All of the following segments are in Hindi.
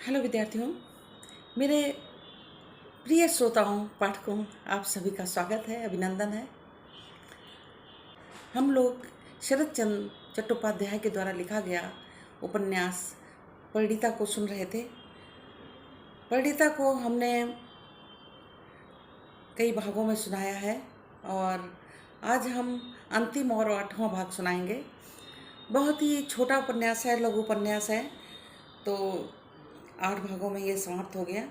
हेलो विद्यार्थियों, मेरे प्रिय श्रोताओं, पाठकों, आप सभी का स्वागत है, अभिनंदन है। हम लोग शरद चंद्र चट्टोपाध्याय के द्वारा लिखा गया उपन्यास परिणीता को सुन रहे थे। परिणीता को हमने कई भागों में सुनाया है और आज हम अंतिम और 8वां भाग सुनाएंगे। बहुत ही छोटा उपन्यास है, लघु उपन्यास है, तो 8 भागों में ये समाप्त हो गया।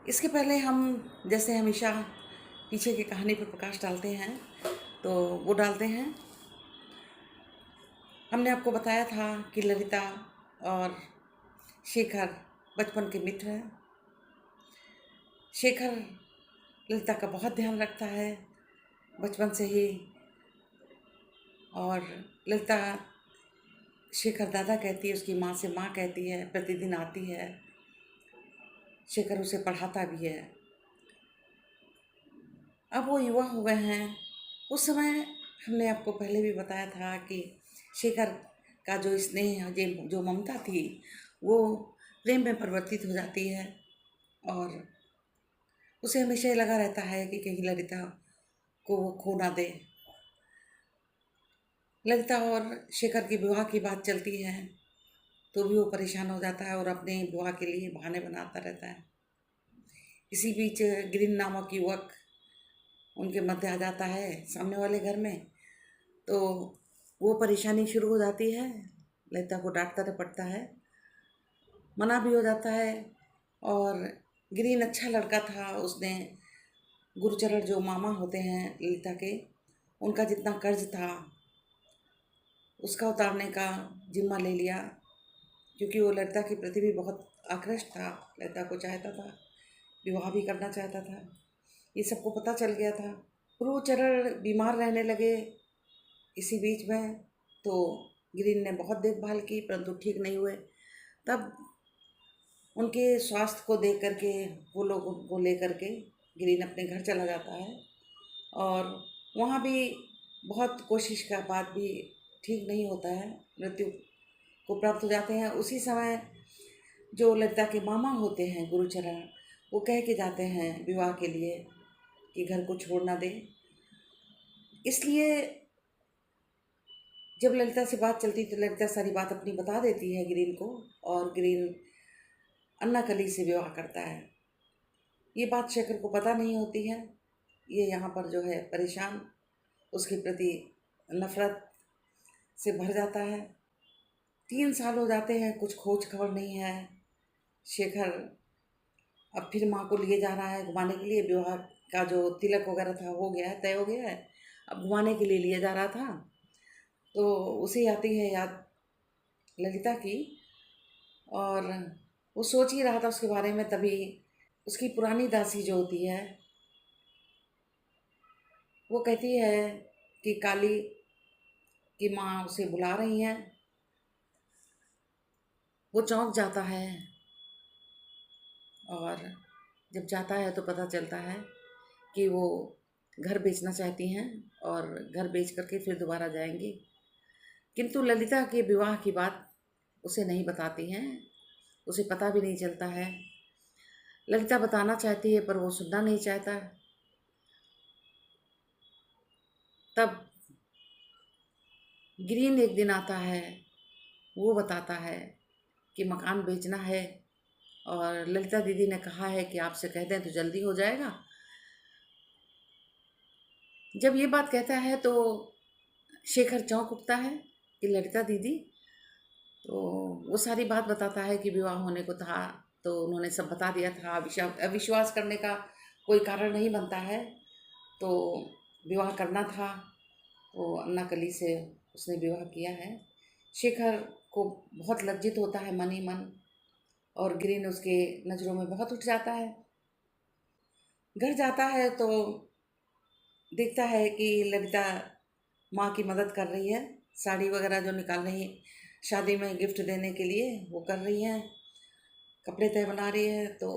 इसके पहले हम जैसे हमेशा पीछे की कहानी पर प्रकाश डालते हैं तो वो डालते हैं। हमने आपको बताया था कि ललिता और शेखर बचपन के मित्र हैं। शेखर ललिता का बहुत ध्यान रखता है बचपन से ही, और ललिता शेखर दादा कहती है, उसकी माँ से माँ कहती है, प्रतिदिन आती है, शेखर उसे पढ़ाता भी है। अब वो युवा हो गए हैं। उस समय हमने आपको पहले भी बताया था कि शेखर का जो स्नेह, जो ममता थी, वो प्रेम में परिवर्तित हो जाती है और उसे हमेशा ये लगा रहता है कि कहीं ललिता को वो खो ना दे। ललिता और शेखर की विवाह की बात चलती है तो भी वो परेशान हो जाता है और अपने विवाह के लिए बहाने बनाता रहता है। इसी बीच गिरीन नामक युवक उनके मध्य आ जाता है सामने वाले घर में, तो वो परेशानी शुरू हो जाती है। ललिता को डांटता पड़ता है, मना भी हो जाता है। और गिरीन अच्छा लड़का था, उसने गुरुचरण जो मामा होते हैं ललिता के, उनका जितना कर्ज था उसका उतारने का जिम्मा ले लिया, क्योंकि वो ललिता के प्रति भी बहुत आकृष्ट था, ललिता को चाहता था, विवाह भी करना चाहता था। ये सबको पता चल गया था। गुरुचरण बीमार रहने लगे इसी बीच में, तो गिरीन ने बहुत देखभाल की परंतु ठीक नहीं हुए। तब उनके स्वास्थ्य को देख करके वो लोग उनको ले करके गिरीन अपने घर चला जाता है और वहाँ भी बहुत कोशिश के बाद भी ठीक नहीं होता है, मृत्यु को प्राप्त हो जाते हैं। उसी समय जो ललिता के मामा होते हैं गुरुचरण, वो कह के जाते हैं विवाह के लिए कि घर को छोड़ ना दे। इसलिए जब ललिता से बात चलती तो ललिता सारी बात अपनी बता देती है गिरीन को, और गिरीन अन्नाकली से विवाह करता है। ये बात शेखर को पता नहीं होती है। ये यहाँ पर जो है परेशान, उसके प्रति नफरत से भर जाता है। 3 साल हो जाते हैं, कुछ खोज खबर नहीं है। शेखर अब फिर माँ को लिए जा रहा है घुमाने के लिए। विवाह का जो तिलक वगैरह था हो गया है, तय हो गया है, अब घुमाने के लिए लिए जा रहा था। तो उसे आती है याद ललिता की, और वो सोच ही रहा था उसके बारे में, तभी उसकी पुरानी दासी जो होती है वो कहती है कि काली की माँ उसे बुला रही हैं। वो चौंक जाता है और जब जाता है तो पता चलता है कि वो घर बेचना चाहती हैं और घर बेच करके फिर दोबारा जाएंगी। किंतु ललिता के विवाह की बात उसे नहीं बताती हैं, उसे पता भी नहीं चलता है। ललिता बताना चाहती है पर वो सुनना नहीं चाहता। तब गिरीन एक दिन आता है, वो बताता है कि मकान बेचना है और ललिता दीदी ने कहा है कि आपसे कह दें तो जल्दी हो जाएगा। जब ये बात कहता है तो शेखर चौंक उठता है कि ललिता दीदी, तो वो सारी बात बताता है कि विवाह होने को था, तो उन्होंने सब बता दिया था। अविश्वास करने का कोई कारण नहीं बनता है, तो विवाह करना था, तो अन्नाकली से उसने विवाह किया है। शेखर को बहुत लज्जित होता है मन ही मन, और गिरीन उसके नज़रों में बहुत उठ जाता है। घर जाता है तो देखता है कि ललिता माँ की मदद कर रही है, साड़ी वगैरह जो निकाल रही है शादी में गिफ्ट देने के लिए वो कर रही है, कपड़े तय बना रही है। तो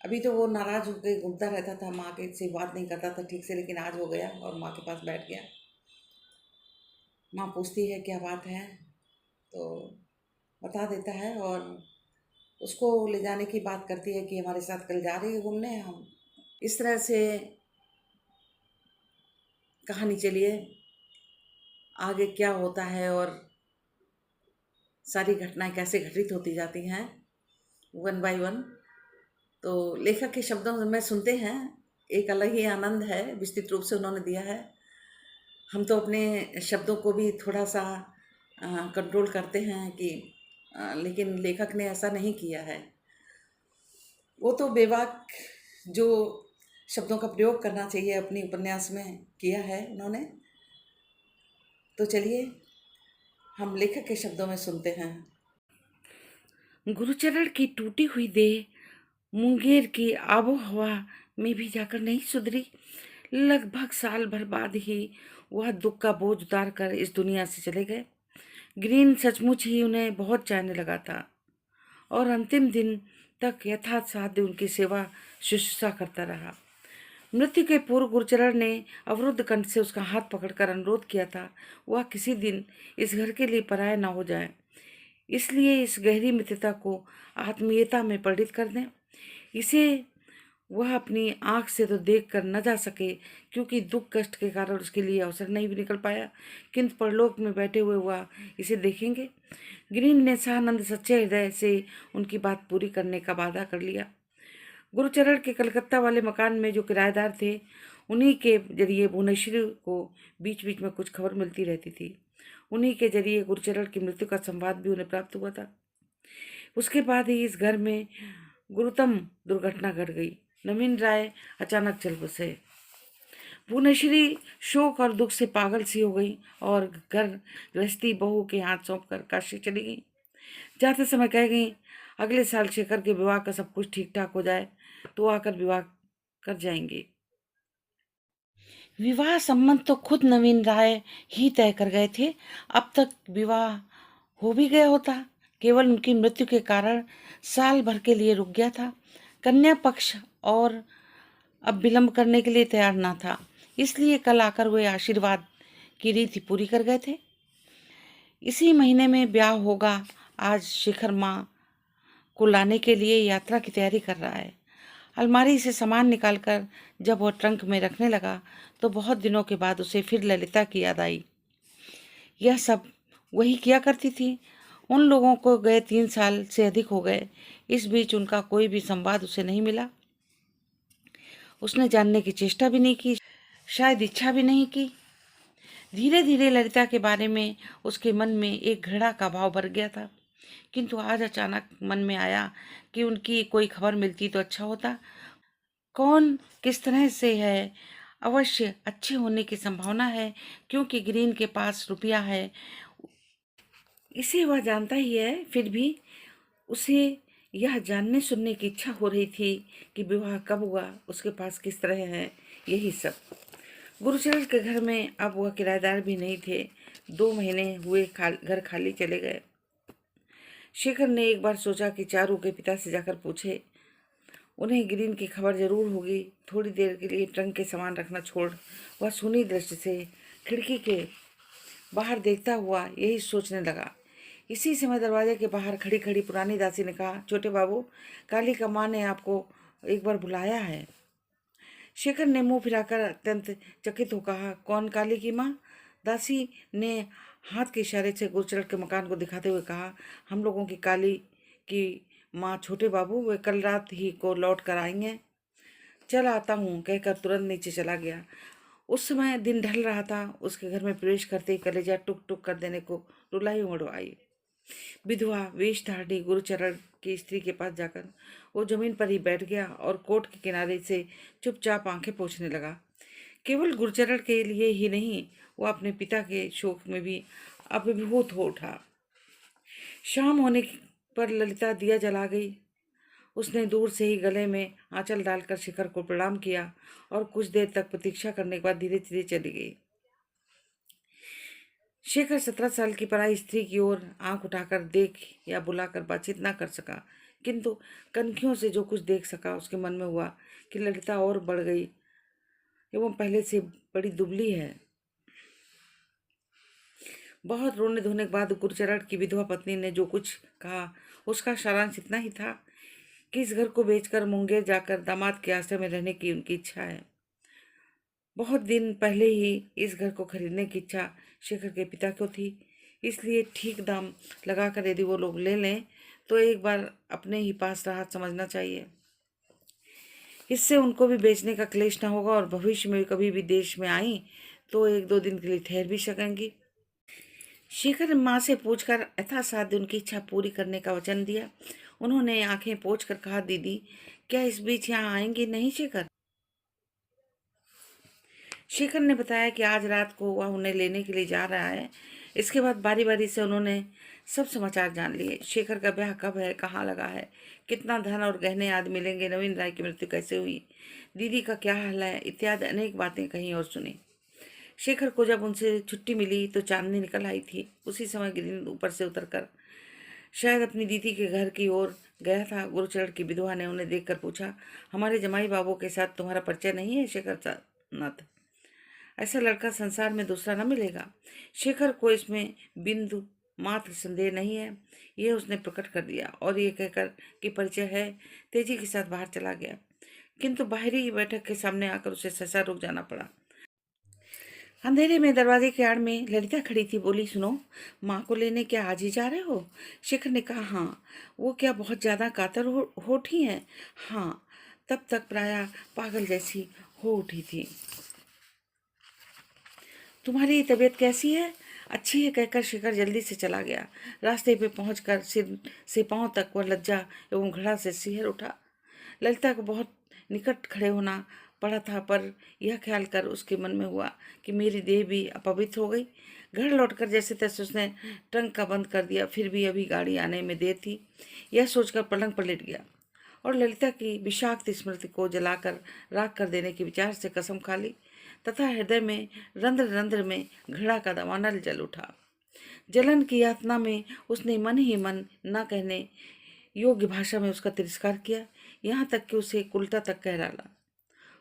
अभी तो वो नाराज़ होकर घूमता रहता था, माँ के से बात नहीं करता था ठीक से, लेकिन आज हो गया और माँ के पास बैठ गया। माँ पूछती है क्या बात है, तो बता देता है और उसको ले जाने की बात करती है कि हमारे साथ कल जा रही है घूमने हम। इस तरह से कहानी चलिए आगे क्या होता है और सारी घटनाएं कैसे घटित होती जाती हैं वन बाय वन। तो लेखक के शब्दों में सुनते हैं, एक अलग ही आनंद है, विस्तृत रूप से उन्होंने दिया है। हम तो अपने शब्दों को भी थोड़ा सा कंट्रोल करते हैं कि लेकिन लेखक ने ऐसा नहीं किया है। वो तो बेबाक जो शब्दों का प्रयोग करना चाहिए अपनी उपन्यास में किया है उन्होंने। तो चलिए हम लेखक के शब्दों में सुनते हैं। गुरुचरण की टूटी हुई देह मुंगेर की आबो हवा में भी जाकर नहीं सुधरी। लगभग साल भर बाद ही वह दुख का बोझ उतार कर इस दुनिया से चले गए। ग्रीन सचमुच ही उन्हें बहुत चाहने लगा था और अंतिम दिन तक यथासाध्य उनकी सेवा शुश्रूषा करता रहा। मृत्यु के पूर्व गुरुचरण ने अवरुद्ध कंठ से उसका हाथ पकड़कर अनुरोध किया था वह किसी दिन इस घर के लिए पराया न हो जाए, इसलिए इस गहरी मित्रता को आत्मीयता में परिणित कर दें। इसे वह अपनी आंख से तो देख कर न जा सके क्योंकि दुख कष्ट के कारण उसके लिए अवसर नहीं भी निकल पाया, किंतु परलोक में बैठे हुए वह इसे देखेंगे। ग्रीन ने सानंद सच्चे हृदय से उनकी बात पूरी करने का वादा कर लिया। गुरुचरण के कलकत्ता वाले मकान में जो किराएदार थे उन्हीं के जरिए भुवनेश्वरी को बीच बीच में कुछ खबर मिलती रहती थी। उन्हीं के जरिए गुरुचरण की मृत्यु का संवाद भी उन्हें प्राप्त हुआ था। उसके बाद ही इस घर में गुरुतम दुर्घटना घट गई। नवीन राय अचानक चल बसे। भुवनेश्वरी शोक और दुख से पागल सी हो गई और घर गृहस्थी बहू के हाथ सौंपकर काशी चली गई। जाते समय कह गई अगले साल शेखर के विवाह का सब कुछ ठीक ठाक हो जाए तो आकर विवाह कर जाएंगे। विवाह संबंध तो खुद नवीन राय ही तय कर गए थे। अब तक विवाह हो भी गया होता, केवल उनकी मृत्यु के कारण साल भर के लिए रुक गया था। कन्या पक्ष और अब विलंब करने के लिए तैयार ना था, इसलिए कल आकर वे आशीर्वाद की रीति पूरी कर गए थे। इसी महीने में ब्याह होगा। आज शिखर माँ को लाने के लिए यात्रा की तैयारी कर रहा है। अलमारी से सामान निकालकर जब वह ट्रंक में रखने लगा तो बहुत दिनों के बाद उसे फिर ललिता की याद आई। यह सब वही किया करती थी। उन लोगों को गए 3 साल से अधिक हो गए। इस बीच उनका कोई भी संवाद उसे नहीं मिला। उसने जानने की चेष्टा भी नहीं की, शायद इच्छा भी नहीं की। धीरे धीरे ललिता के बारे में उसके मन में एक घृणा का भाव भर गया था, किंतु आज अचानक मन में आया कि उनकी कोई खबर मिलती तो अच्छा होता। कौन किस तरह से है, अवश्य अच्छे होने की संभावना है क्योंकि ग्रीन के पास रुपया है, इसे वह जानता ही है। फिर भी उसे यह जानने सुनने की इच्छा हो रही थी कि विवाह कब हुआ, उसके पास किस तरह है, यही सब। गुरुचरण के घर में अब वह किराएदार भी नहीं थे। 2 महीने हुए घर खाली चले गए। शेखर ने एक बार सोचा कि चारू के पिता से जाकर पूछे, उन्हें ग्रीन की खबर जरूर होगी। थोड़ी देर के लिए ट्रंक के सामान रखना छोड़ वह सूनी दृष्टि से खिड़की के बाहर देखता हुआ यही सोचने लगा। इसी समय दरवाजे के बाहर खड़ी खड़ी पुरानी दासी ने कहा, छोटे बाबू, काली का माँ ने आपको एक बार बुलाया है। शेखर ने मुंह फिराकर अत्यंत चकित हो कहा, कौन काली की माँ? दासी ने हाथ के इशारे से गुरुचरण के मकान को दिखाते हुए कहा, हम लोगों की काली की माँ छोटे बाबू, वे कल रात ही को लौट कर आएंगे। चल आता हूँ कहकर तुरंत नीचे चला गया। उस समय दिन ढल रहा था। उसके घर में प्रवेश करते ही कलेजा टुक टुक कर देने को रुलाई उड़वाई। विधवा वेशधारणी गुरुचरण की स्त्री के पास जाकर वो जमीन पर ही बैठ गया और कोट के किनारे से चुपचाप आंखें पोंछने लगा। केवल गुरुचरण के लिए ही नहीं, वो अपने पिता के शोक में भी अभिभूत हो उठा। शाम होने पर ललिता दिया जला गई। उसने दूर से ही गले में आंचल डालकर शिखर को प्रणाम किया और कुछ देर तक प्रतीक्षा करने के बाद धीरे धीरे चली गई। शेखर 17 साल की पराई स्त्री की ओर आंख उठाकर देख या बुलाकर बातचीत ना कर सका, किंतु कनखियों से जो कुछ देख सका उसके मन में हुआ कि ललिता और बढ़ गई एवं पहले से बड़ी दुबली है। बहुत रोने धोने के बाद गुरचरण की विधवा पत्नी ने जो कुछ कहा उसका सारांश इतना ही था कि इस घर को बेचकर मुंगेर जाकर दामाद के आश्रय में रहने की उनकी इच्छा है। बहुत दिन पहले ही इस घर को खरीदने की इच्छा शेखर के पिता को थी, इसलिए ठीक दाम लगाकर यदि वो लोग ले लें तो एक बार अपने ही पास राहत समझना चाहिए। इससे उनको भी बेचने का क्लेश न होगा और भविष्य में कभी भी देश में आई तो 1-2 दिन के लिए ठहर भी सकेंगी। शेखर ने माँ से पूछकर यथासाध्य उनकी इच्छा पूरी करने का वचन दिया। उन्होंने आंखें पोंछ कर कहा, दीदी क्या इस बीच यहाँ आएंगे नहीं शेखर? शेखर ने बताया कि आज रात को वह उन्हें लेने के लिए जा रहा है। इसके बाद बारी बारी से उन्होंने सब समाचार जान लिए। शेखर का ब्याह कब है, कहाँ लगा है, कितना धन और गहने आदि मिलेंगे, नवीन राय की मृत्यु कैसे हुई, दीदी का क्या हाल है, इत्यादि अनेक बातें कहीं और सुनी। शेखर को जब उनसे छुट्टी मिली तो चांदनी निकल आई थी। उसी समय गिरिंद ऊपर से उतरकर शायद अपनी दीदी के घर की ओर गया था। गुरुचरण की विधवा ने उन्हें देखकर पूछा, हमारे जमाई बाबू के साथ तुम्हारा परिचय नहीं है शेखर नाथ? ऐसा लड़का संसार में दूसरा न मिलेगा। शेखर को इसमें बिंदु मात्र संदेह नहीं है, यह उसने प्रकट कर दिया और ये कहकर कि परिचय है तेजी के साथ बाहर चला गया। किंतु बाहरी बैठक के सामने आकर उसे सहसा रुक जाना पड़ा। अंधेरे में दरवाजे के आड़ में ललिता खड़ी थी। बोली, सुनो, माँ को लेने क्या आज ही जा रहे हो? शेखर ने कहा, हाँ। वो क्या बहुत ज्यादा कातर हो उठी है? हाँ, तब तक प्रायः पागल जैसी हो उठी थी। तुम्हारी तबीयत कैसी है? अच्छी है, कहकर शेखर जल्दी से चला गया। रास्ते पे पहुंचकर सिर से पांव तक वह लज्जा एवं घृणा से सिहर उठा। ललिता को बहुत निकट खड़े होना पड़ा था, पर यह ख्याल कर उसके मन में हुआ कि मेरी देह भी अपवित्र हो गई। घर लौटकर जैसे तैसे उसने ट्रंक का बंद कर दिया। फिर भी अभी गाड़ी आने में देर थी, यह सोचकर पलंग पर लेट गया और ललिता की विषाक्त स्मृति को जलाकर राख कर देने के विचार से कसम खा ली तथा हृदय में रंध्र रंध्र में घृणा का दावानल जल उठा। जलन की यातना में उसने मन ही मन न कहने योग्य भाषा में उसका तिरस्कार किया, यहाँ तक कि उसे उल्टा तक कह डाला।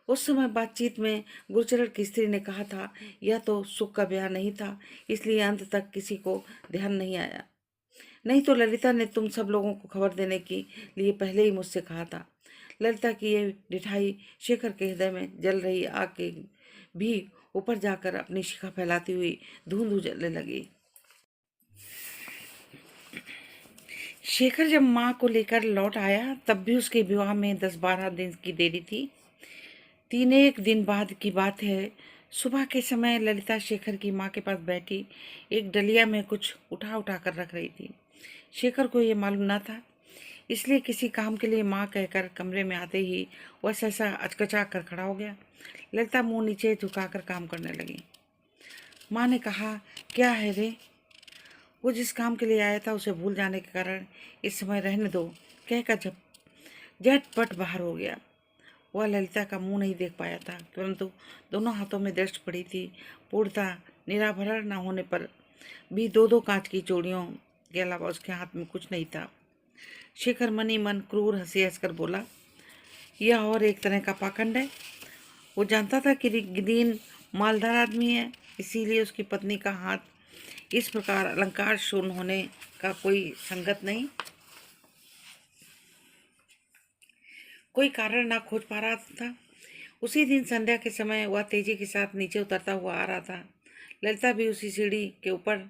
उस समय बातचीत में गुरचरण की स्त्री ने कहा था, यह तो सुख का ब्याह नहीं था, इसलिए अंत तक किसी को ध्यान नहीं आया। नहीं तो ललिता ने तुम सब लोगों को खबर देने के लिए पहले ही मुझसे कहा था। ललिता की ये डिठाई शेखर के हृदय में जल रही आग के भी ऊपर जाकर अपनी शिखा फैलाती हुई धूंध उजलने लगी। शेखर जब माँ को लेकर लौट आया तब भी उसके विवाह में 10-12 दिन की देरी थी। 3-1 दिन बाद की बात है। सुबह के समय ललिता शेखर की माँ के पास बैठी एक डलिया में कुछ उठा उठा कर रख रही थी। शेखर को ये मालूम न था, इसलिए किसी काम के लिए माँ कहकर कमरे में आते ही वह सहसा अचकचा कर खड़ा हो गया। ललिता मुंह नीचे झुकाकर काम करने लगी। माँ ने कहा, क्या है रे? वो जिस काम के लिए आया था उसे भूल जाने के कारण इस समय रहने दो, कहकर झटपट बाहर हो गया। वह ललिता का मुंह नहीं देख पाया था, परंतु दोनों हाथों में दृष्टि पड़ी थी। पूर्णतः निराभरण न होने पर भी 2-2 कांच की चूड़ियों के अलावा उसके हाथ में कुछ नहीं था। शेखर मन ही मन क्रूर हंसी हंसकर बोला, यह और एक तरह का पाखंड है। वो जानता था कि गिरीन मालदार आदमी है, इसीलिए उसकी पत्नी का हाथ इस प्रकार अलंकार शून्य होने का कोई संगत नहीं, कोई कारण ना खोज पा रहा था। उसी दिन संध्या के समय वह तेजी के साथ नीचे उतरता हुआ आ रहा था। ललिता भी उसी सीढ़ी के ऊपर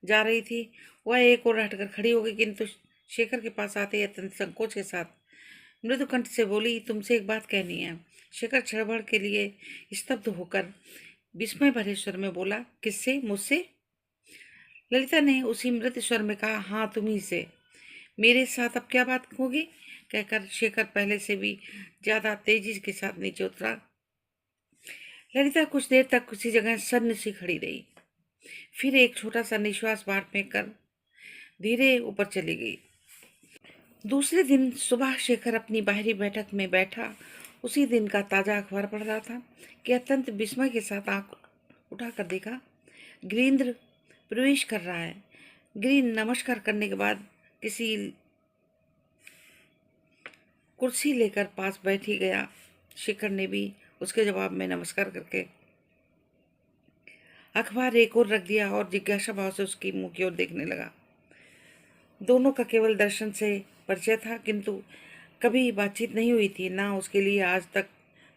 जा रही थी। वह एक ओर हटकर खड़ी हो गई, किंतु शेखर के पास आते ही अत्यंत संकोच के साथ मृदु कंठ से बोली, तुमसे एक बात कहनी है। शेखर क्षणभर के लिए स्तब्ध होकर विस्मय भरे स्वर में बोला, किससे? मुझसे? ललिता ने उसी मृत स्वर में कहा, हाँ तुम्ही से। मेरे साथ अब क्या बात होगी? कहकर शेखर पहले से भी ज्यादा तेजी के साथ नीचे उतरा। ललिता कुछ देर तक उसी जगह सन्न सी खड़ी रही, फिर एक छोटा सा निश्वास बाहर फेंक कर धीरे ऊपर चली गई। दूसरे दिन सुबह शेखर अपनी बाहरी बैठक में बैठा उसी दिन का ताजा अखबार पढ़ रहा था कि अत्यंत विस्मय के साथ आंख उठाकर देखा, गिरीन्द्र प्रवेश कर रहा है। गिरी नमस्कार करने के बाद किसी कुर्सी लेकर पास बैठ ही गया। शेखर ने भी उसके जवाब में नमस्कार करके अखबार एक ओर रख दिया और जिज्ञासा भाव से उसकी मुंह की ओर देखने लगा। दोनों का केवल दर्शन से परिचय था, किंतु कभी बातचीत नहीं हुई थी। ना उसके लिए आज तक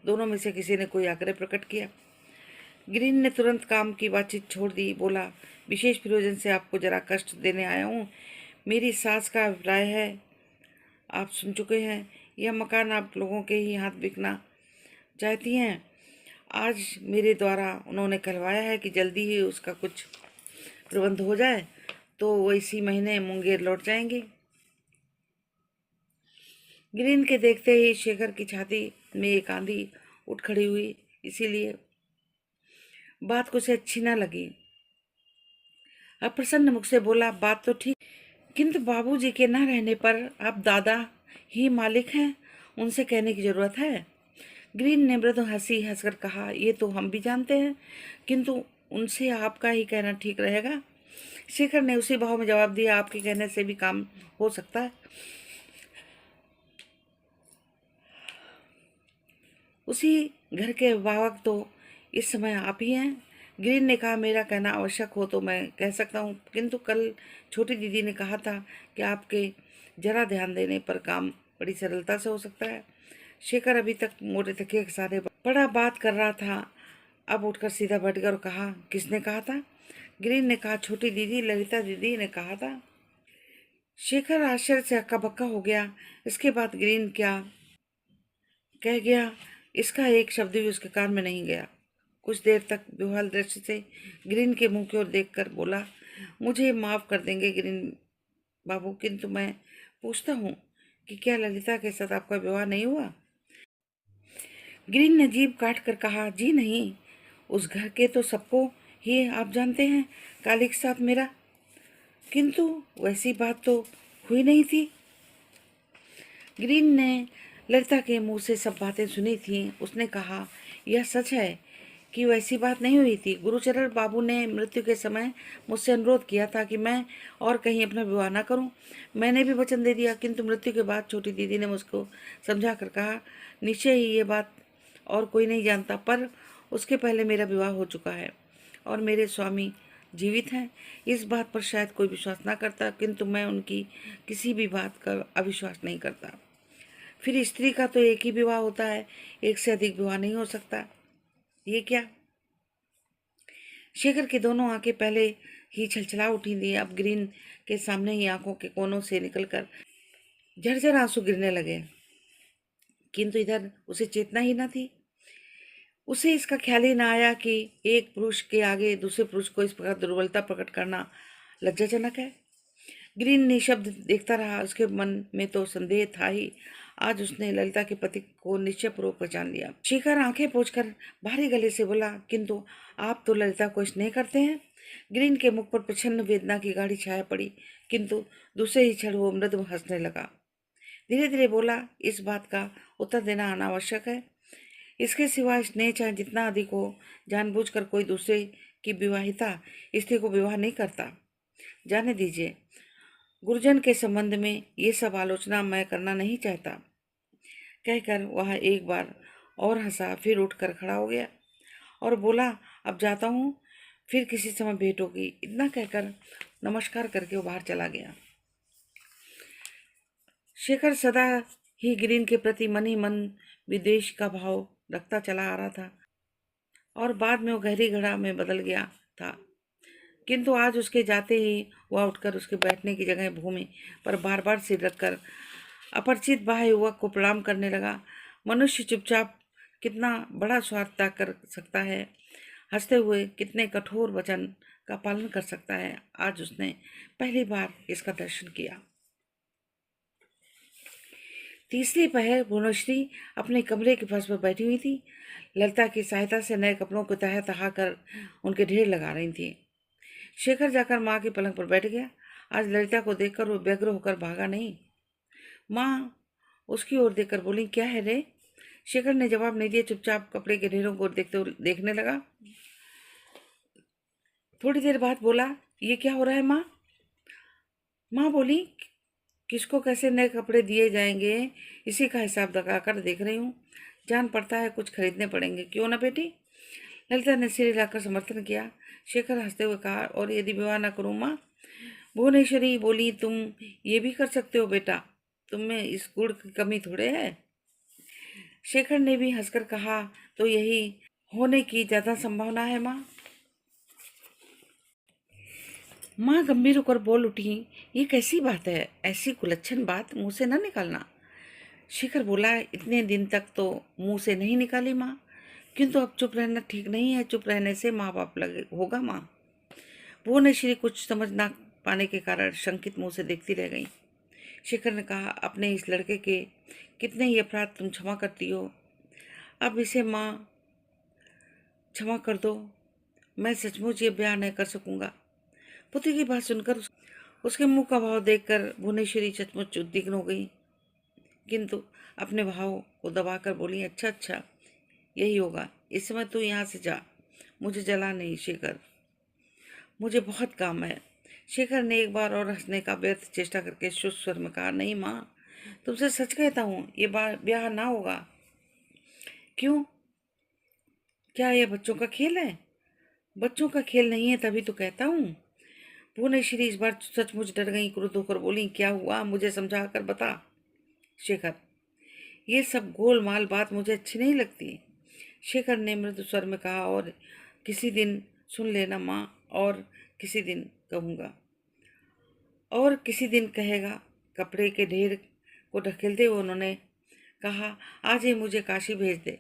दोनों में से किसी ने कोई आग्रह प्रकट किया। ग्रीन ने तुरंत काम की बातचीत छोड़ दी। बोला, विशेष प्रयोजन से आपको जरा कष्ट देने आया हूँ। मेरी सास का अभिप्राय है, आप सुन चुके हैं, यह मकान आप लोगों के ही हाथ बिकना चाहती हैं। आज मेरे द्वारा उन्होंने कहलवाया है कि जल्दी ही उसका कुछ प्रबंध हो जाए तो वो इसी महीने मुंगेर लौट जाएंगे। ग्रीन के देखते ही शेखर की छाती में एक आंधी उठ खड़ी हुई, इसीलिए बात कुछ अच्छी न लगी। अप्रसन्न मुख से बोला, बात तो ठीक, किंतु बाबूजी के न रहने पर आप दादा ही मालिक हैं, उनसे कहने की जरूरत है। ग्रीन ने मृदु हंसी हंसकर कहा, ये तो हम भी जानते हैं, किंतु उनसे आपका ही कहना ठीक रहेगा। शेखर ने उसी भाव में जवाब दिया, आपके कहने से भी काम हो सकता है। उसी घर के अभिभावक तो इस समय आप ही हैं। ग्रीन ने कहा, मेरा कहना आवश्यक हो तो मैं कह सकता हूँ, किंतु कल छोटी दीदी ने कहा था कि आपके जरा ध्यान देने पर काम बड़ी सरलता से हो सकता है। शेखर अभी तक मोटे तकिए के सहारे बड़ा बात कर रहा था, अब उठकर सीधा बैठ गया और कहा, किसने कहा था? ग्रीन ने कहा, छोटी दीदी, ललिता दीदी ने कहा था। शेखर आश्चर्य से हक्का बक्का हो गया। इसके बाद ग्रीन क्या कह गया, इसका एक शब्द भी उसके कान में नहीं गया। कुछ देर तक बेहाल दृष्टि से ग्रीन के मुंह की ओर देखकर बोला, मुझे माफ कर देंगे ग्रीन बाबू, किंतु मैं पूछता हूँ कि क्या ललिता के साथ आपका विवाह नहीं हुआ? ग्रीन ने जीभ काट कर कहा, जी नहीं, उस घर के तो सबको ही आप जानते हैं, काली के साथ मेरा, किंतु वैसी बात तो हुई नहीं थी। ग्रीन ने ललिता के मुंह से सब बातें सुनी थीं। उसने कहा, यह सच है कि वैसी बात नहीं हुई थी। गुरुचरण बाबू ने मृत्यु के समय मुझसे अनुरोध किया था कि मैं और कहीं अपना विवाह न करूं। मैंने भी वचन दे दिया, किंतु मृत्यु के बाद छोटी दीदी ने मुझको समझा कर कहा, निश्चय ही ये बात और कोई नहीं जानता, पर उसके पहले मेरा विवाह हो चुका है और मेरे स्वामी जीवित हैं। इस बात पर शायद कोई विश्वास ना करता, किंतु मैं उनकी किसी भी बात का अविश्वास नहीं करता। फिर स्त्री का तो एक ही विवाह होता है, एक से अधिक विवाह नहीं हो सकता। ये क्या? शेखर की दोनों आंखें पहले ही छलछला उठी थी, अब ग्रीन के सामने ही आंखों के कोनों से निकलकर झरझर आंसू गिरने लगे, किंतु इधर उसे चेतना ही न थी। उसे इसका ख्याल ही ना आया कि एक पुरुष के आगे दूसरे पुरुष को इस प्रकार दुर्बलता प्रकट करना लज्जाजनक है। ग्रीन निशब्द देखता रहा। उसके मन में तो संदेह था ही, आज उसने ललिता के पति को निश्चयपूर्वक पहचान लिया। शेखर आंखें पोंछकर भारी गले से बोला, किंतु आप तो ललिता को स्नेह करते हैं। ग्रीन के मुख पर प्रचंड वेदना की गाढ़ी छाया पड़ी, किंतु दूसरे ही क्षण वो मृदु हंसने लगा। धीरे धीरे बोला, इस बात का उत्तर देना अनावश्यक है। इसके सिवा स्नेह चाहे जितना अधिक हो, जानबूझकर कोई दूसरे की विवाहिता स्त्री को विवाह नहीं करता। जाने दीजिए, गुरुजन के संबंध में ये सब आलोचना मैं करना नहीं चाहता। कहकर वह एक बार और हंसा, फिर उठकर खड़ा हो गया और बोला, अब जाता हूँ, फिर किसी समय भेंट होगी। इतना कहकर नमस्कार करके वो बाहर चला गया। शेखर सदा ही ग्रीन के प्रति मन ही मन विद्वेष का भाव रखता चला आ रहा था और बाद में वो गहरी घड़ा में बदल गया था, किंतु आज उसके जाते ही वह उठकर उसके बैठने की जगह भूमि पर बार बार सिर रखकर अपरिचित बाह्य युवक को प्रणाम करने लगा। मनुष्य चुपचाप कितना बड़ा स्वार्थ त्याग कर सकता है, हंसते हुए कितने कठोर वचन का पालन कर सकता है, आज उसने पहली बार इसका दर्शन किया। तीसरी पहर भुवनेश्वरी अपने कमरे के फर्श पर बैठी हुई थी। ललिता की सहायता से नए कपड़ों को तह तहा कर उनके ढेर लगा रही थी। शेखर जाकर माँ के पलंग पर बैठ गया। आज ललिता को देखकर वो व्यग्र होकर भागा नहीं। माँ उसकी ओर देखकर बोली, क्या है रे? शेखर ने जवाब नहीं दिया, चुपचाप कपड़े के ढेरों को देखने लगा। थोड़ी देर बाद बोला, ये क्या हो रहा है माँ? माँ बोली, किसको कैसे नए कपड़े दिए जाएंगे इसी का हिसाब लगाकर देख रही हूँ। जान पड़ता है कुछ खरीदने पड़ेंगे, क्यों ना बेटी? ललिता ने सिर हिलाकर समर्थन किया। शेखर हंसते हुए कहा, और यदि विवाह न करूं माँ? भुवनेश्वरी बोली, तुम ये भी कर सकते हो बेटा, तुम में इस गुण की कमी थोड़े है। शेखर ने भी हंसकर कहा, तो यही होने की ज्यादा संभावना है माँ। माँ गंभीर होकर बोल उठी, ये कैसी बात है? ऐसी कुलच्छन बात मुंह से न निकालना। शेखर बोला, इतने दिन तक तो मुंह से नहीं निकाली माँ, किंतु अब चुप रहना ठीक नहीं है। चुप रहने से माँ बाप लगे होगा माँ। भुवनेश्वरी कुछ समझ ना पाने के कारण शंकित मुंह से देखती रह गई। शेखर ने कहा, अपने इस लड़के के कितने ही अपराध तुम क्षमा करती हो, अब इसे माँ क्षमा कर दो। मैं सचमुच ये ब्याह नहीं कर सकूंगा। पुत्री की बात सुनकर उसके मुंह का भाव देखकर भुवनेश्वरी सचमुच उद्विग्न हो गई, किंतु अपने भाव को दबाकर बोली, अच्छा अच्छा, यही होगा। इस समय तू यहाँ से जा, मुझे जला नहीं शेखर, मुझे बहुत काम है। शेखर ने एक बार और हंसने का व्यर्थ चेष्टा करके शुष्क स्वर में कहा, नहीं माँ, तुमसे सच कहता हूँ, ये ब्याह ना होगा। क्यों? क्या यह बच्चों का खेल है? बच्चों का खेल नहीं है, तभी तो कहता हूँ। भुवनेश्वरी इस बार सचमुच डर गई, क्रुद्ध होकर बोली, क्या हुआ, मुझे समझा कर बता। शेखर, ये सब गोलमाल बात मुझे अच्छी नहीं लगती। शेखर ने मृदु स्वर में कहा, और किसी दिन सुन लेना माँ, और किसी दिन कहूँगा, और किसी दिन कहेगा। कपड़े के ढेर को ढकेलते हुए उन्होंने कहा, आज ही मुझे काशी भेज दे।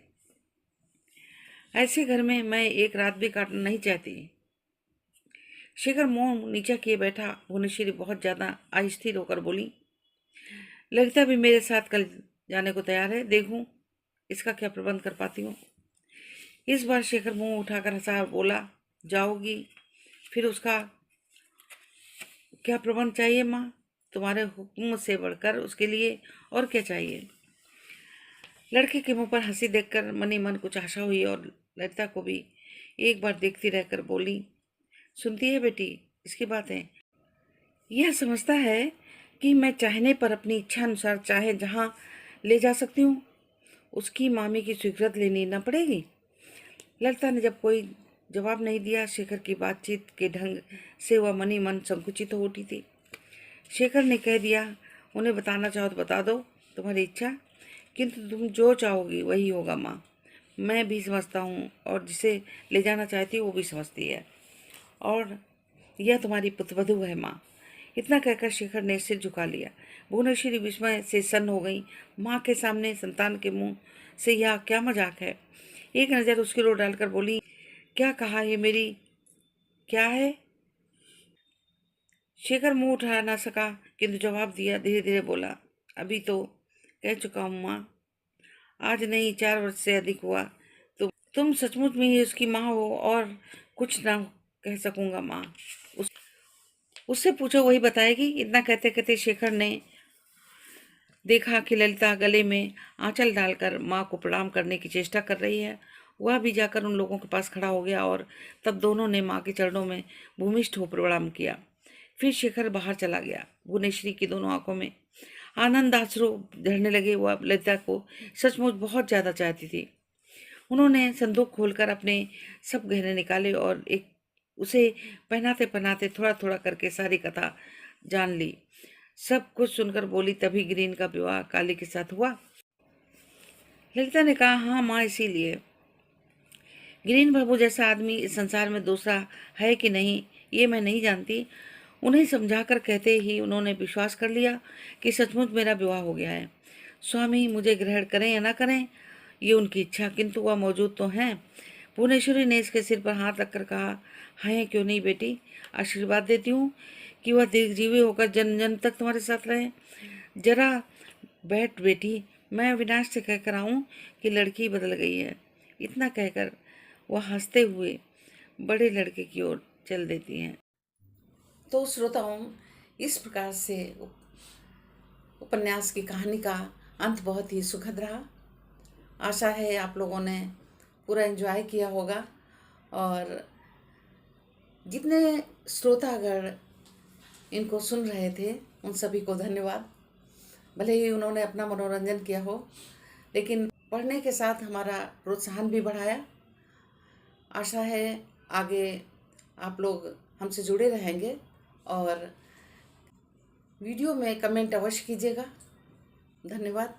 ऐसे घर में मैं एक रात भी काटना नहीं चाहती। शेखर मुंह नीचा किए बैठा। भुवनेश्वरी बहुत ज्यादा अस्थिर होकर बोली, ललिता भी मेरे साथ कल जाने को तैयार है, देखूं इसका क्या प्रबंध कर पाती हूँ। इस बार शेखर मुंह उठाकर हंसा और बोला, जाओगी? फिर उसका क्या प्रबंध चाहिए माँ? तुम्हारे हुक्म से बढ़कर उसके लिए और क्या चाहिए? लड़के के मुंह पर हंसी देखकर मनी मन कुछ आशा हुई और ललिता को भी एक बार देखती रहकर बोली, सुनती है बेटी इसकी बातें? यह समझता है कि मैं चाहने पर अपनी इच्छा अनुसार चाहे जहाँ ले जा सकती हूँ, उसकी मामी की स्वीकृति लेनी न पड़ेगी। ललिता ने जब कोई जवाब नहीं दिया। शेखर की बातचीत के ढंग से वह मनी मन संकुचित हो उठी थी। शेखर ने कह दिया, उन्हें बताना चाहो तो बता दो, तुम्हारी इच्छा, किंतु तुम जो चाहोगी वही होगा माँ। मैं भी समझता हूँ और जिसे ले जाना चाहती हूँ वो भी समझती है, और यह तुम्हारी पुत्रवधू है माँ। इतना कहकर शेखर ने सिर झुका लिया। भुवनेश्वरी विस्मय से सन्न हो गई। माँ के सामने संतान के मुंह से यह क्या मजाक है। एक नज़र उसकी ओर डालकर बोली, क्या कहा, ये मेरी क्या है? शेखर मुंह उठा ना सका, किंतु जवाब दिया। धीरे धीरे बोला, अभी तो कह चुका हूँ माँ, आज नहीं 4 वर्ष से अधिक हुआ। तुम सचमुच में ही उसकी माँ हो, और कुछ ना कह सकूंगा माँ। उससे पूछो, वही बताएगी। इतना कहते कहते शेखर ने देखा कि ललिता गले में आंचल डालकर माँ को प्रणाम करने की चेष्टा कर रही है। वह भी जाकर उन लोगों के पास खड़ा हो गया और तब दोनों ने माँ के चरणों में भूमिष्ठ हो प्रणाम किया। फिर शेखर बाहर चला गया। भुवनेश्वरी की दोनों आंखों में आनंद आंसू झरने लगे। वह ललिता को सचमुच बहुत ज्यादा चाहती थी। उन्होंने संदूक खोलकर अपने सब गहने निकाले और एक उसे पहनाते पहनाते थोड़ा थोड़ा करके सारी कथा जान ली। सब कुछ सुनकर बोली, तभी गिरीन का विवाह काली के साथ हुआ? ललिता ने कहा, हाँ माँ, इसीलिए। गिरीन बाबू जैसा आदमी इस संसार में दूसरा है कि नहीं ये मैं नहीं जानती। उन्हें समझाकर कहते ही उन्होंने विश्वास कर लिया कि सचमुच मेरा विवाह हो गया है। स्वामी मुझे ग्रहण करें या ना करें ये उनकी इच्छा, किंतु वह मौजूद तो हैं। भुवनेश्वरी ने इसके सिर पर हाथ रखकर कहा, हैं क्यों नहीं बेटी, आशीर्वाद देती हूँ कि वह दीर्घजीवी होकर जन्म जन्म तक तुम्हारे साथ रहे। जरा बैठ बेटी, मैं विनाश से कहकर आऊँ कि लड़की बदल गई है। इतना कहकर वह हंसते हुए बड़े लड़के की ओर चल देती हैं। तो श्रोताओं, इस प्रकार से उपन्यास की कहानी का अंत बहुत ही सुखद रहा। आशा है आप लोगों ने पूरा एंजॉय किया होगा, और जितने श्रोतागण इनको सुन रहे थे उन सभी को धन्यवाद। भले ही उन्होंने अपना मनोरंजन किया हो, लेकिन पढ़ने के साथ हमारा प्रोत्साहन भी बढ़ाया। आशा है आगे आप लोग हमसे जुड़े रहेंगे और वीडियो में कमेंट अवश्य कीजिएगा। धन्यवाद।